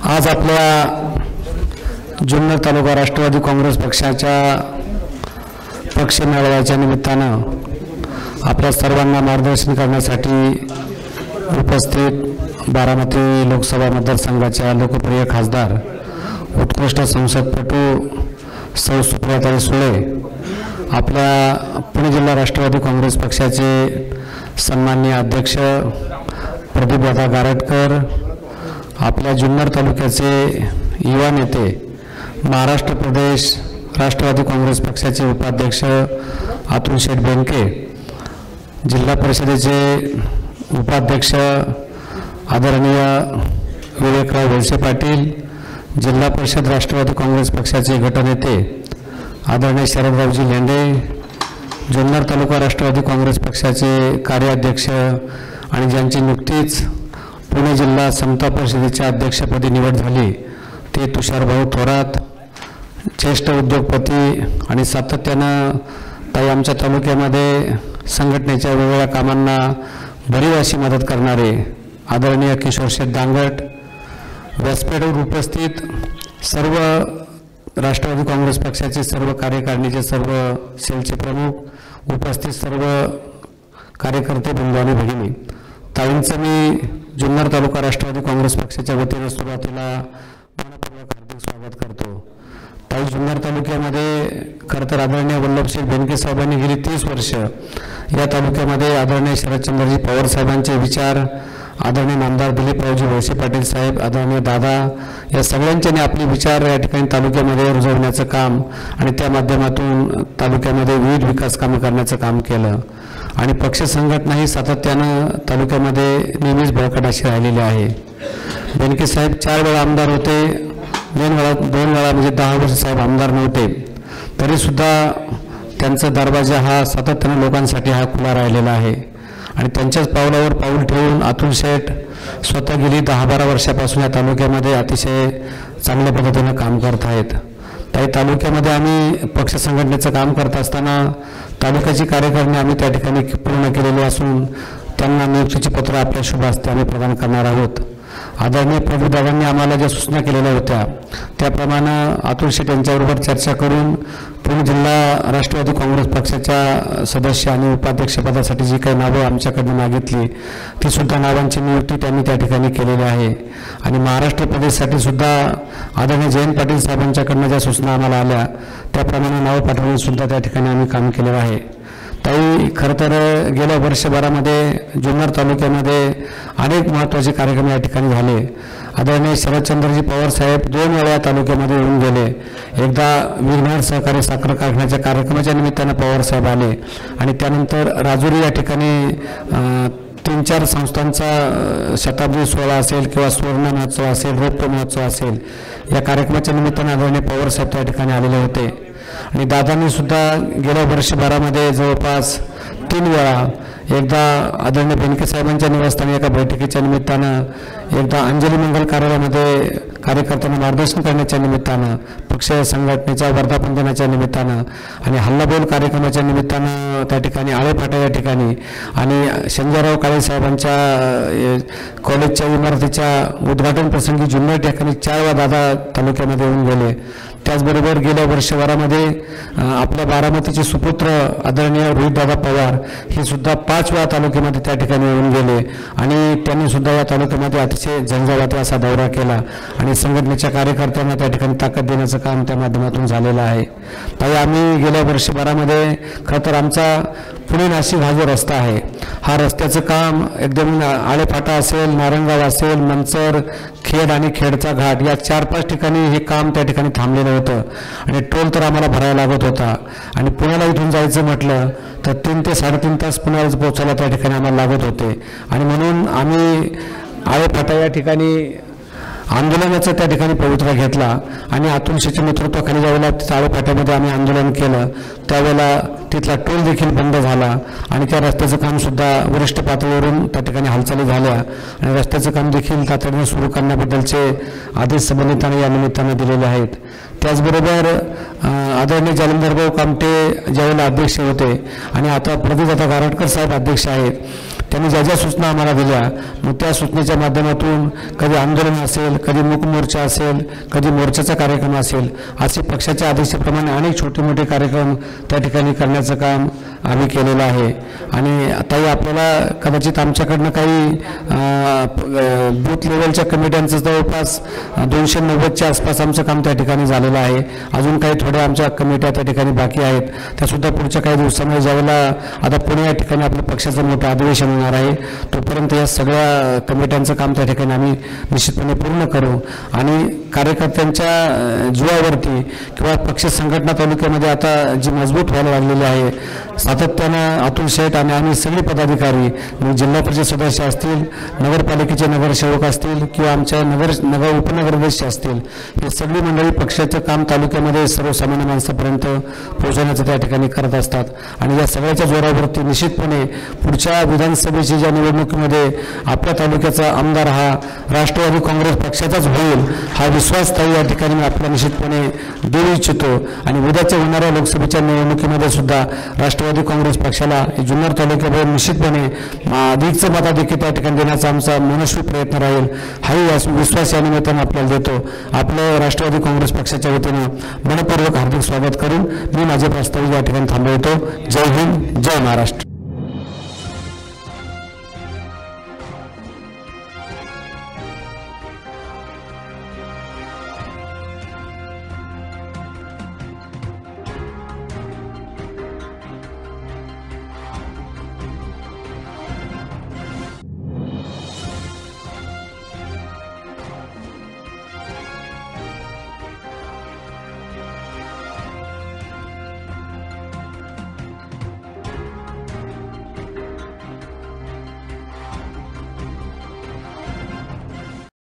आज आपल्या जुन्नर तालुका राष्ट्रवादी काँग्रेस पक्षाच्या पक्ष मेळाव्याच्या निमित्तानं आपल्या सर्वांना मार्गदर्शन करण्यासाठी उपस्थित बारामती लोकसभा मतदारसंघाच्या लोकप्रिय खासदार उत्कृष्ट संसदपटू सौ सुप्रियाताई सुळे, आपल्या पुणे जिल्हा राष्ट्रवादी काँग्रेस पक्षाचे सन्माननीय अध्यक्ष प्रदीपदादा गारटकर, आपल्या जुन्नर तालुक्याचे युवा नेते महाराष्ट्र प्रदेश राष्ट्रवादी काँग्रेस पक्षाचे उपाध्यक्ष अतुल शेठ बेनके, जिल्हा परिषदेचे उपाध्यक्ष आदरणीय विवेकराव वळसे पाटील, जिल्हा परिषद राष्ट्रवादी काँग्रेस पक्षाचे गटनेते आदरणीय शरदरावजी लेंडे, जुन्नर तालुका राष्ट्रवादी काँग्रेस पक्षाचे कार्याध्यक्ष आणि ज्यांची नुकतीच पुणे जिल्हा समता परिषदेच्या अध्यक्षपदी निवड झाली ते तुषारभाऊ थोरात, ज्येष्ठ उद्योगपती आणि सातत्यानं ताई आमच्या तालुक्यामध्ये संघटनेच्या वेगवेगळ्या कामांना भरीव अशी मदत करणारे आदरणीय किशोर शेठ दांगट, व्यासपीठावर उपस्थित सर्व राष्ट्रवादी काँग्रेस पक्षाचे सर्व कार्यकारिणीचे सर्व सेलचे प्रमुख, उपस्थित सर्व कार्यकर्ते बंधू आणि भगिनी, ताईंचं मी जुन्नर तालुका राष्ट्रवादी काँग्रेस पक्षाच्या वतीने सुरुवातीला मनपूर्वक हार्दिक स्वागत करतो। ताई, जुन्नर तालुक्यामध्ये खरं तर आदरणीय वल्लभशेठ बेनके साहेबांनी गेली 30 वर्ष या तालुक्यामध्ये आदरणीय शरदचंद्रजी पवार साहेबांचे विचार, आदरणीय नामदार दिलीपरावजी वळसे पाटील साहेब, आदरणीय दादा या सगळ्यांच्याने आपले विचार या ठिकाणी तालुक्यामध्ये रुजवण्याचं काम आणि त्या माध्यमातून तालुक्यामध्ये विविध विकास कामे करण्याचं काम केलं आणि पक्ष संघटना ही सातत्यानं तालुक्यामध्ये नेहमीच बळकट अशी राहिलेली आहे। बेनके साहेब 4 वेळा आमदार होते, 2 वेळा म्हणजे 10 वर्ष साहेब आमदार नव्हते, तरीसुद्धा त्यांचा दरवाजा हा सातत्यानं लोकांसाठी हा खुला राहिलेला आहे आणि त्यांच्याच पावलावर पाऊल ठेवून अतुल शेठ स्वतः गेली 10-12 वर्षापासून या तालुक्यामध्ये अतिशय चांगल्या पद्धतीनं काम करत आहेत। ताई, तालुक्यामध्ये आम्ही पक्ष संघटनेचं काम करत असताना तालुक्याची कार्यकारिणी आम्ही त्या ठिकाणी पूर्ण केलेली असून त्यांना नियुक्तीची पत्र आपल्या शुभ हस्ते आम्ही प्रदान करणार आहोत। आदरणीय प्रदीपदादांनी आम्हाला ज्या सूचना केलेल्या होत्या त्याप्रमाणे अतुल शेठ यांच्याबरोबर चर्चा करून पुणे जिल्हा राष्ट्रवादी काँग्रेस पक्षाच्या सदस्य आणि उपाध्यक्षपदासाठी जी काही नावं आमच्याकडून मागितली ती सुद्धा नावांची नियुक्ती त्यांनी त्या ठिकाणी केलेली आहे आणि महाराष्ट्र प्रदेशसाठी सुद्धा आदरणीय जयंत पाटील साहेबांच्याकडनं ज्या सूचना आम्हाला आल्या त्याप्रमाणे नावं पाठवून सुद्धा त्या ठिकाणी आम्ही काम केलेलं आहे। ताई, खरं तर गेल्या वर्षभरामध्ये जुन्नर तालुक्यामध्ये अनेक महत्त्वाचे कार्यक्रम या ठिकाणी झाले। आदरणीय शरदचंद्रजी पवार साहेब 2 वेळा तालुक्यामध्ये येऊन गेले। एकदा विघ्नहर सहकारी साखर कारखान्याच्या कार्यक्रमाच्या निमित्तानं पवार साहेब आले आणि त्यानंतर राजुरी या ठिकाणी 3-4 संस्थांचा शताब्दी सोहळा असेल किंवा सुवर्ण महोत्सव असेल, रौप्य महोत्सव असेल, या कार्यक्रमाच्या निमित्तानं आदरणीय पवार साहेब त्या ठिकाणी आलेले होते आणि दादांनी सुद्धा गेल्या वर्षभरामध्ये जवळपास 3 वेळा, एकदा आदरणीय बेनके साहेबांच्या निवासस्थानी एका बैठकीच्या निमित्तानं, एकदा अंजली मंगल कार्यालयामध्ये कार्यकर्त्यांना मार्गदर्शन करण्याच्या निमित्तानं, पक्ष संघटनेच्या वर्धापन दिनाच्या निमित्तानं आणि हल्लाबोल कार्यक्रमाच्या निमित्तानं त्या ठिकाणी आळेफाटा या ठिकाणी आणि संजयराव काळे साहेबांच्या कॉलेजच्या इमारतीच्या उद्घाटन प्रसंगी जुन्नर ठिकाणी 4 वेळा दादा तालुक्यामध्ये येऊन गेले। त्याचबरोबर गेल्या वर्षभरामध्ये आपल्या बारामतीचे सुपुत्र आदरणीय रोहितदादा पवार हे सुद्धा 5 वेळा तालुक्यामध्ये त्या ठिकाणी येऊन गेले आणि त्यांनी सुद्धा या तालुक्यामध्ये अतिशय झंझावाती असा दौरा केला आणि संघटनेच्या कार्यकर्त्यांना त्या ठिकाणी ताकद देण्याचं काम त्या माध्यमातून झालेलं आहे। ताई, आम्ही गेल्या वर्षभरामध्ये खरं तर आमचा पुणे नाशिक हा जो रस्ता आहे हा रस्त्याचं काम एकदम आळेफाटा असेल, नारंगाव असेल, मंचर, खेड आणि खेडचा घाट या 4-5 ठिकाणी हे काम त्या ठिकाणी थांबलेलं होतं आणि टोल तर आम्हाला भरायला लागत होता आणि पुण्याला इथून जायचं म्हटलं तर 3 ते 3.5 तास पुण्याला पोहोचायला त्या ठिकाणी आम्हाला लागत होते आणि म्हणून आम्ही आळेफाटा या ठिकाणी आंदोलनाचा त्या ठिकाणी पवित्रा घेतला आणि अतुल शेठच्या नेतृत्वाखाली ज्यावेळेला आळेफाट्यामध्ये आम्ही आंदोलन केलं त्यावेळेला तिथला टोल देखील बंद झाला आणि त्या रस्त्याचं कामसुद्धा वरिष्ठ पातळीवरून त्या ठिकाणी हालचाली झाल्या आणि रस्त्याचं काम देखील तातडीने सुरू करण्याबद्दलचे आदेश संबंधितांनी या निमित्तानं दिलेले आहेत। त्याचबरोबर आदरणीय जालंधरभाऊ कामटे ज्यावेळेला अध्यक्ष होते आणि आता प्रदीपदादा गारटकर साहेब अध्यक्ष आहेत त्यांनी ज्या ज्या सूचना आम्हाला दिल्या, मग त्या सूचनेच्या माध्यमातून कधी आंदोलन असेल, कधी मूक मोर्चा असेल, कधी मोर्चाचा कार्यक्रम असेल, असे पक्षाच्या आदेशाप्रमाणे अनेक छोटे मोठे कार्यक्रम त्या ठिकाणी करण्याचं काम आम्ही केलेलं आहे. आणि आताही आपल्याला कदाचित आमच्याकडनं काही बूथ लेवलच्या कमिट्यांचं जवळपास 290च्या आसपास आमचं काम त्या ठिकाणी झालेलं आहे. अजून काही थोड्या आमच्या कमिट्या त्या ठिकाणी बाकी आहेत, त्यासुद्धा पुढच्या काही दिवसांमध्ये ज्यावेळेला आता पुणे या ठिकाणी आपलं पक्षाचं मोठं अधिवेशन होणार आहे, तोपर्यंत या सगळ्या कमिट्यांचं काम त्या ठिकाणी आम्ही निश्चितपणे पूर्ण करू. आणि कार्यकर्त्यांच्या जीवावरती किंवा पक्ष संघटना तालुक्यामध्ये आता जी मजबूत व्हायला लागलेली आहे, सातत्यानं अतुल शेठ आणि आम्ही सगळे पदाधिकारी, जिल्हा परिषद सदस्य असतील, नगरपालिकेचे नगरसेवक असतील किंवा आमच्या उपनगराध्यक्ष असतील, हे सगळी मंडळी पक्षाचं काम तालुक्यामध्ये सर्वसामान्य माणसापर्यंत पोहोचवण्याचं त्या ठिकाणी करत असतात. आणि या सगळ्याच्या जोरावरती निश्चितपणे पुढच्या विधानसभेच्या ज्या निवडणुकीमध्ये आपल्या तालुक्याचा आमदार हा राष्ट्रवादी काँग्रेस पक्षाचाच होईल, हा विश्वास ताई या ठिकाणी मी आपला निश्चितपणे देऊ इच्छितो. आणि उद्याच्या होणाऱ्या लोकसभेच्या निवडणुकीमध्ये सुद्धा राष्ट्रवादी काँग्रेस पक्षाला जुन्नर तालुक्यामध्ये निश्चितपणे अधिकचं मताधिक्य त्या ठिकाणी देण्याचा आमचा मनस्वी प्रयत्न राहील, हाही विश्वास या निमित्तानं आपल्याला देतो. आपलं राष्ट्रवादी काँग्रेस पक्षाच्या वतीनं मनपूर्वक हार्दिक स्वागत करून मी माझे प्रस्ताव या ठिकाणी थांबवतो. जय हिंद, जय महाराष्ट्र.